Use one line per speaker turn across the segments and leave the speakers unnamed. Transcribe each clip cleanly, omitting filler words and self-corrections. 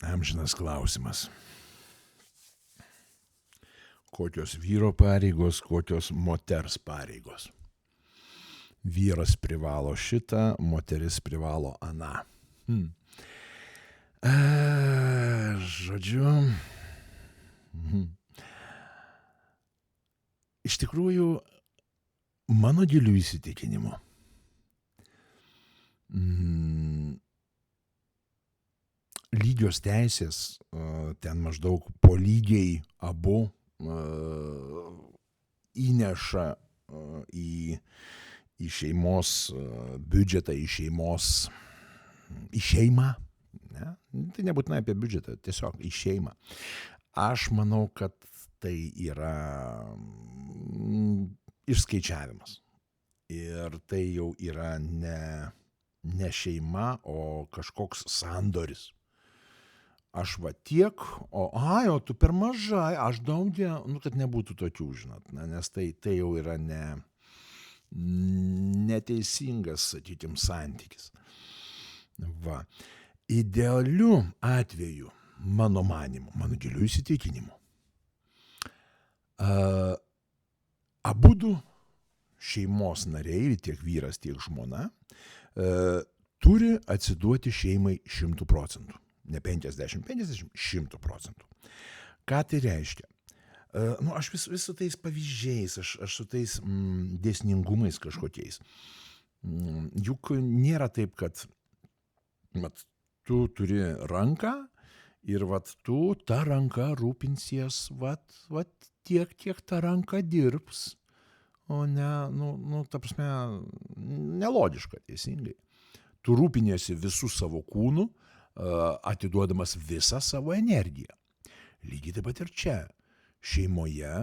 Amžinas klausimas. Kokios vyro pareigos, kokios moters pareigos. Vyras privalo šitą, moteris privalo aną. Žodžiu, iš tikrųjų, mano giliu įsitikinimu, lygios teisės, ten maždaug po lygiai abu įneša į šeimos biudžetą, į šeimą. Ne? Tai nebūtinai apie biudžetą, tiesiog į šeimą. Aš manau, kad tai yra išskaičiavimas. Ir tai jau yra ne šeima, o kažkoks sandoris. Aš va tiek, o tu per mažai, aš daugiau, kad nebūtų tokių, žinot, nes tai jau yra neteisingas, sakykim, santykis. Va. Idealiu atveju, mano manimu, mano giliu įsitikinimu, abudu šeimos nariai, tiek vyras, tiek žmona, turi atsiduoti šeimai 100%. Ne 50-50, 100%. Ką tai reiškia? Aš vis su tais pavyzdžiais, aš su tais dėsningumais kažkokiais. Juk nėra taip, kad tu turi ranką ir tu tą ranką rūpinsies, tiek, kiek ta ranka dirbs. O ne, ta prasme, nelogiška, teisingai. Tu rūpiniesi visų savo kūnų, atiduodamas visą savo energiją. Lygiai taip pat ir čia. Šeimoje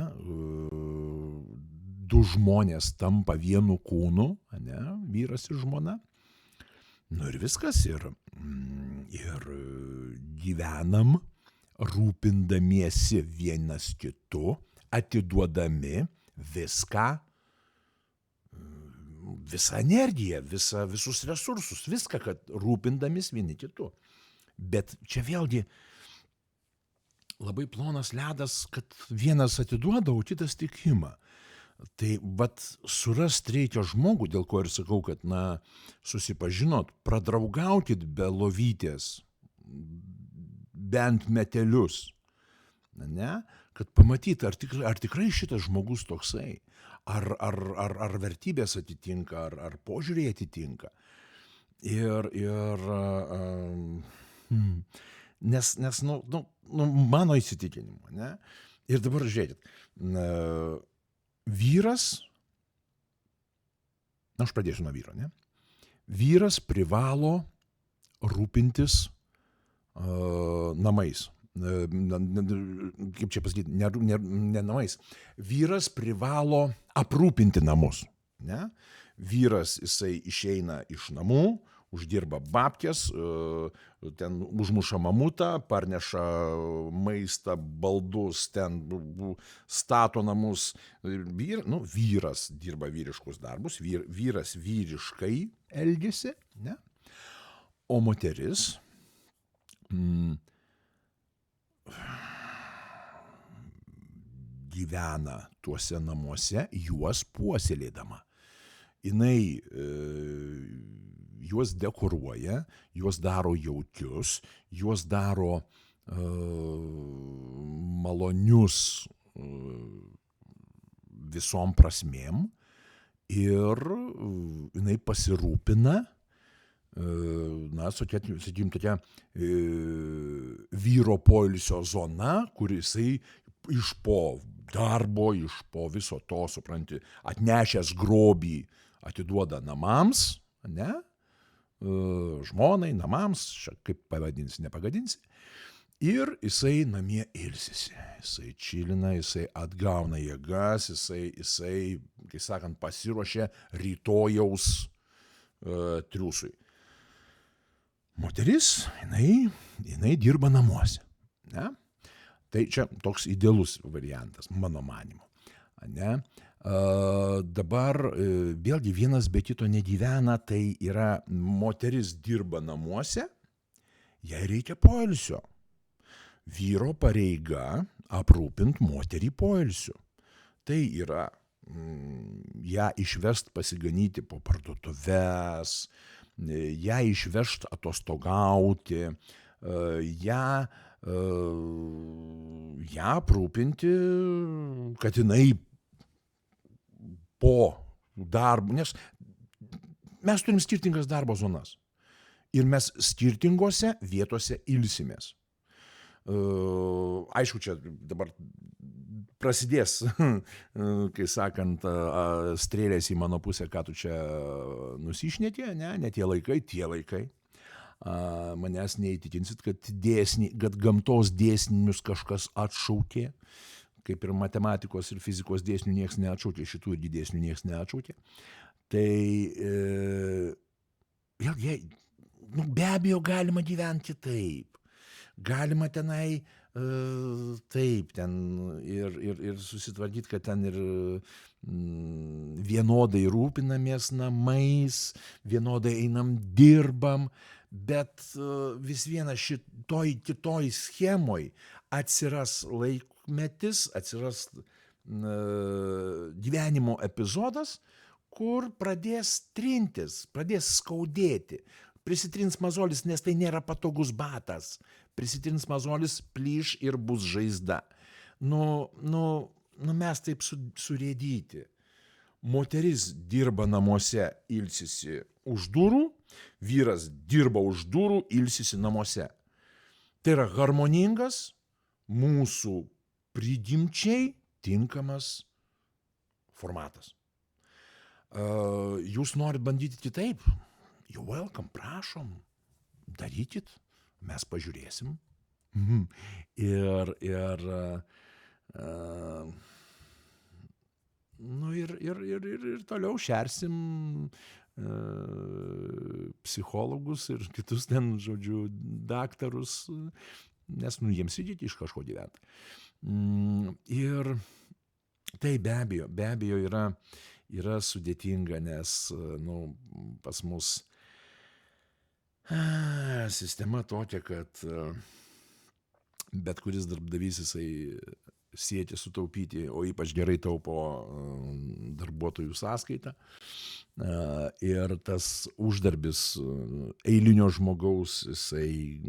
du žmonės tampa vienu kūnu, ne, vyras ir žmona. Ir viskas. Ir gyvenam, rūpindamiesi vienas kitu, atiduodami visą energiją, visus resursus, viską, kad rūpindamis vieni kitu. Bet čia vėlgi labai plonas ledas, kad vienas atiduoda, o kitas tik ima. Tai surasti reikia žmogų, dėl ko ir sakau, kad susipažinot, pradraugaukit be lovytės, bent metelius, ne? Kad pamatyt, ar tikrai šitas žmogus toksai, ar vertybės atitinka, ar požiūriai atitinka. Nes mano įsitikinimu, ne? Ir dabar žiūrėkit, vyras, aš pradėsiu nuo vyro, ne? Vyras privalo rūpintis namais. Kaip čia pasakyti, ne namais. Vyras privalo aprūpinti namus, ne? Vyras, jisai išeina iš namų, uždirba babkes, ten užmuša mamutą, parneša maistą, baldus, ten stato namus. Vyras dirba vyriškus darbus, vyras vyriškai elgiasi, ne? O moteris gyvena tuose namuose, juos puoselėdama. Jinai juos dekoruoja, juos daro jaukius, juos daro malonius visom prasmėm ir jinai pasirūpina, sakykim, tokia vyro poilsio zona, kur jisai iš po darbo, iš po viso to, supranti, atnešęs grobį atiduoda namams, ne? Žmonai, namams, kaip pavadinsi, nepagadinsi. Ir jisai namie ilsisi, jisai čilina, jisai atgauna jėgas, jisai, kaip sakant, pasiruošia rytojaus triūsui. Moteris, jinai dirba namuose, ne? Tai čia toks idealus variantas, mano manymu, ne? Dabar vėlgi vienas be kito negyvena, tai yra moteris dirba namuose, jai reikia poilsio. Vyro pareiga aprūpinti moterį poilsiu. Tai yra ją išvest pasiganyti po parduotuves, ją išvežt atostogauti, ją aprūpinti, kad jinai po darbo, nes mes turim skirtingas darbo zonas ir mes skirtingose vietose ilsimės. Aišku, čia dabar prasidės, kai sakant, strėlės į mano pusę, ką tu čia nusišnekė, ne tie laikai. Manęs neįtikinsit, kad gamtos dėsnius kažkas atšaukė, kaip ir matematikos ir fizikos dėsnių nieks neatšaukė, šitų irgi dėsnių nieks neatšaukė. Tai vėlgi, be abejo, galima gyventi kitaip. Galima tenai taip, ten ir susitvarkyti, kad ten ir vienodai rūpinamės namais, vienodai einam dirbam, bet vis viena šitoj kitoj schemoj atsiras laikmetis, atsiras gyvenimo epizodas, kur pradės trintis, pradės skaudėti. Prisitrins mazolis, nes tai nėra patogus batas. Prisitrins mazolis, plyš ir bus žaizda. Mes taip surėdyti. Moteris dirba namuose, ilsisi už durų, vyras dirba už durų, ilsisi namuose. Tai yra harmoningas, mūsų prigimčiai tinkamas formatas. Jūs norit bandyti kitaip? You're welcome, prašom, darykit, mes pažiūrėsim. Ir toliau šersim psichologus ir kitus ten, žodžiu, daktarus, nes jiems įdėti iš kažko gyventi. Ir tai be abejo yra sudėtinga, nes pas mus sistema tokia, kad bet kuris darbdavys jisai siekia sutaupyti, o ypač gerai taupo darbuotojų sąskaitą. Ir tas uždarbis eilinio žmogaus, jisai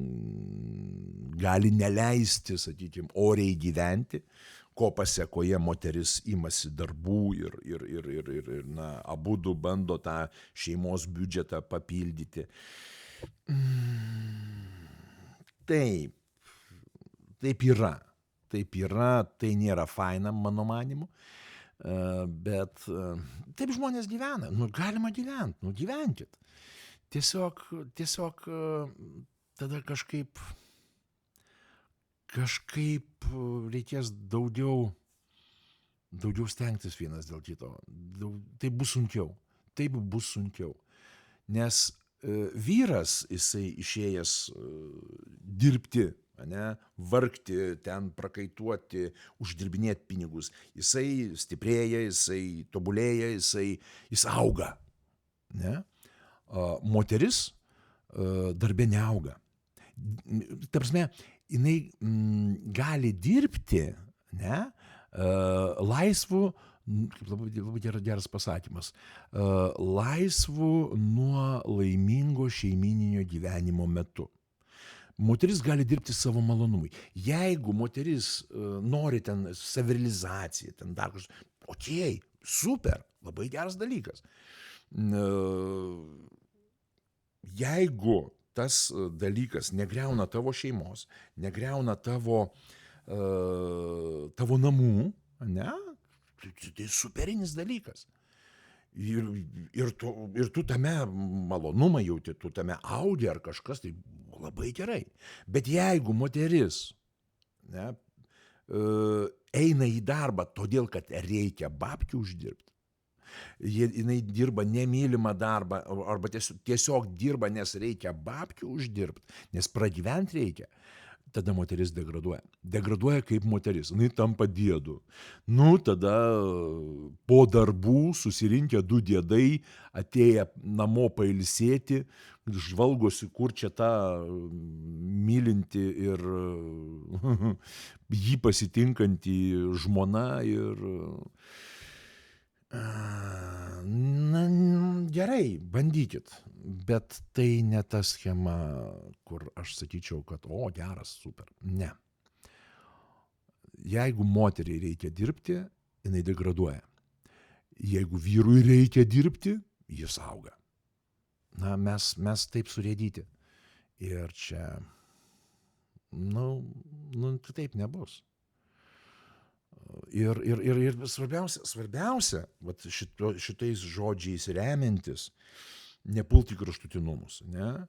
gali neleisti, sakykime, oriai gyventi, ko pasekoje moteris imasi darbų ir abudu bando tą šeimos biudžetą papildyti. Taip yra, tai nėra faina, mano manimu, bet taip žmonės gyvena, galima gyventi, gyvenkit. Tiesiog tada kažkaip reikės daugiau stengtis vienas dėl kito. Taip bus sunkiau. Nes vyras, jisai išėjęs dirbti, vargti, ten prakaituoti, uždirbinėti pinigus, jisai stiprėja, jisai tobulėja, jis auga. Moteris darbe neauga. Ta prasme, jinai gali dirbti laisvu, kaip labai geras pasakymas, laisvu nuo laimingo šeimyninio gyvenimo metu. Moteris gali dirbti savo malonumui. Jeigu moteris nori ten savirealizaciją, ten dar kažkas, okei, super, labai geras dalykas. Jeigu tas dalykas negriauna tavo šeimos, negriauna tavo namų, tai superinis dalykas. Ir tu tame malonumą jauti, tu tame audi ar kažkas, tai labai gerai. Bet jeigu moteris eina į darbą todėl, kad reikia babkių uždirbti, jinai dirba nemylimą darbą arba tiesiog dirba, nes reikia babkių uždirbti, nes pragyventi reikia, tada moteris degraduoja. Degraduoja kaip moteris, jinai tampa diedu. Tada po darbų susirinkę du diedai, atėję namo pailsėti, žvalgosi, kur čia ta mylinti ir jį pasitinkanti žmona ir na, gerai, bandykit, bet tai ne ta schema, kur aš sakyčiau, kad o, geras, super. Ne. Jeigu moteriai reikia dirbti, jinai degraduoja. Jeigu vyrui reikia dirbti, jis auga. Na, mes taip surėdyti. Ir čia, taip nebus. Ir svarbiausia, vat šitais žodžiais remiantis, nepulti kraštutinumus, ne?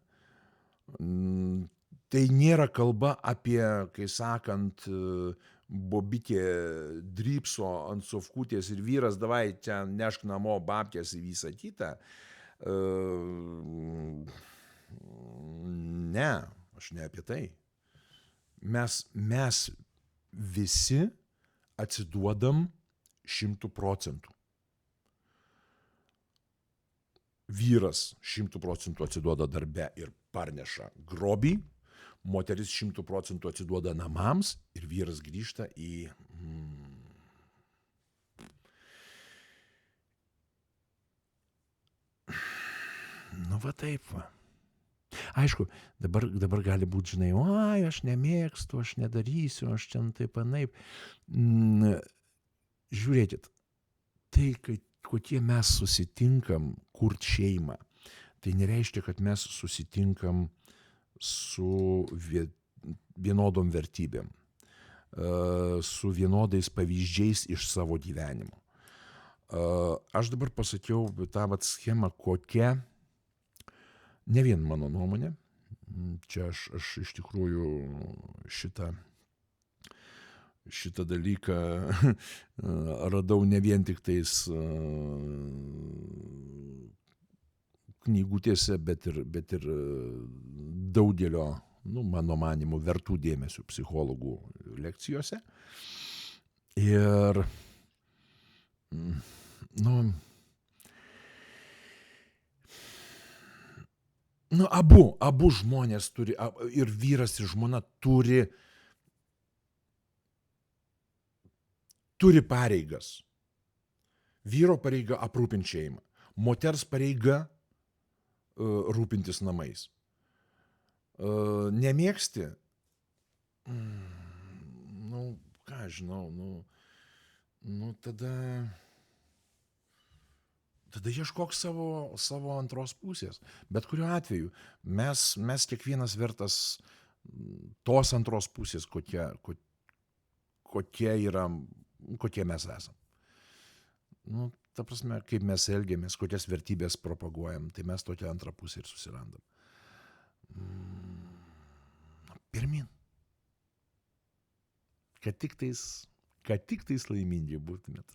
Tai nėra kalba apie, kai sakant, bobikė drypso ant sofkutės ir vyras, davai, čia nešk namo babkės į visą kitą. Ne, aš ne apie tai. Mes visi atsiduodam 100%. Vyras 100% atsiduoda darbe ir parneša grobį, moteris 100% atsiduoda namams ir vyras grįžta į... Nu va taip va. Aišku, dabar gali būti, žinai, oi, aš nemėgstu, aš nedarysiu, aš čia taip anaip. Žiūrėkit, tai, kokie mes susitinkam kurt šeimą, tai nereiškia, kad mes susitinkam su vienodom vertybėm, su vienodais pavyzdžiais iš savo gyvenimo. Aš dabar pasakiau tą vat schemą, kokia, ne vien mano nuomonė, čia aš iš tikrųjų šitą dalyką radau ne vien tik tais knygutėse, bet ir daugelio, mano manymu, vertų dėmesio psichologų lekcijose. Ir, abu žmonės turi, ir vyras, ir žmona turi pareigas. Vyro pareiga aprūpinti šeimą, moters pareiga rūpintis namais. Nemėgsti? Ką žinau, tada ieškok savo antros pusės. Bet kuriuo atveju mes kiekvienas vertas tos antros pusės, kokie mes esam. Ta prasme, kaip mes elgiamės, kokias vertybės propaguojam, tai mes tokią antrą pusę ir susirandam. Pirmin. Kad tik tais laimingi būtumėt.